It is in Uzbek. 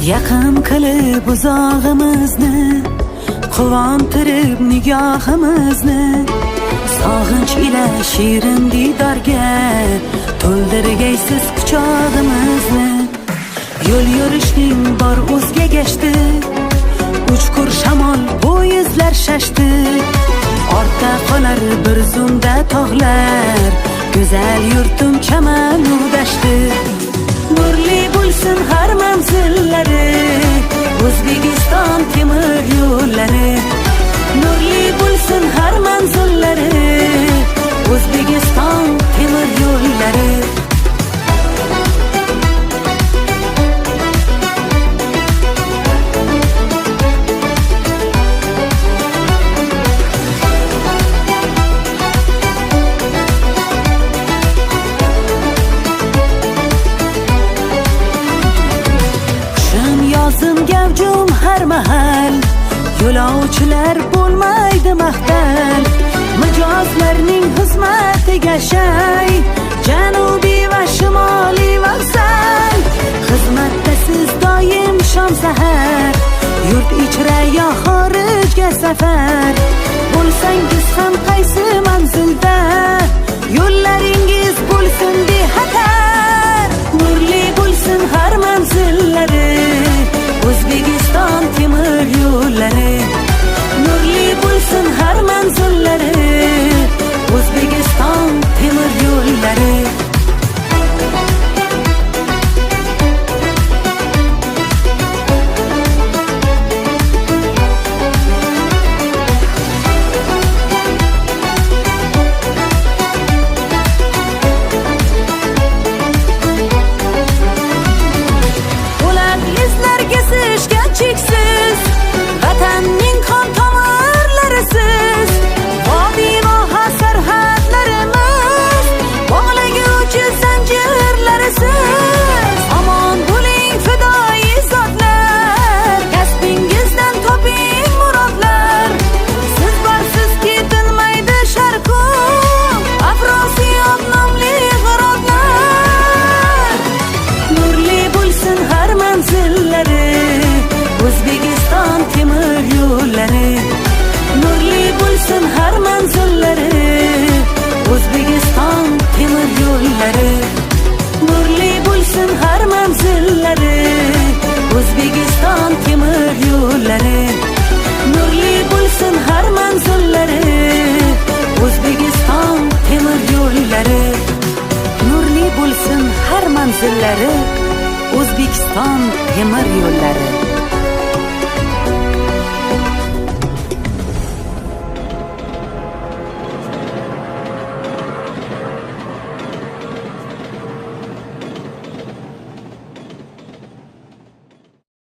Yaqin qilib uzog'imizni, quvontirib nigohimizni, sog'inch ila shirin didorga to'ldirgaysiz quchog'imizni. Yo'l yurishning bor o'zga gashti, uchqur shamol poyezdlar shashti. Ortda qolar bir zumda tog'lar, go'zal yurtim chamanu dashti. Nurli bo'lsin har manzillari, O'zbekiston temir yo'llari. Nurli bo'lsin har manzillari, O'zbekiston temir yo'llari. Yozim gavjum har mahal, yo'lovchilar bo'lmaydi maqtal. Mijozlarning xizmatiga shay, janubiy va shimoliy vokzal. Xizmatda siz doim shom sahar, yurt ichra yo xorijga safar. Bo'lsangiz ham qaysi manzilda, yo'llaringiz bo'lsin bexatar. Nurli bo'lsin har manzillari, O'zbekiston temir yo'llari. Nurli bo'lsin har manzillari, O'zbekiston temir yo'llari. Cheksiz vatanning qon tomirlarisiz, vodiy voha sarhadlarimiz, bog'laguvchi zanjirlarisiz. Omon bo'ling fidoyi zotlar, kasbingizdan toping murodlar. Siz borsiz ketilmaydi sharqu Afrosiyob nomli g'irotlar. Nurli bo'lsin har manzillari, O'zbekiston temir yo'llari. Nurli bo'lsin har manzillari, O'zbekiston temir yo'llari. Nurli bo'lsin har manzillari, O'zbekiston temir yo'llari. Nurli bo'lsin har manzillari, O'zbekiston temir yo'llari. Nurli bo'lsin har manzillari, O'zbekiston temir yo'llari.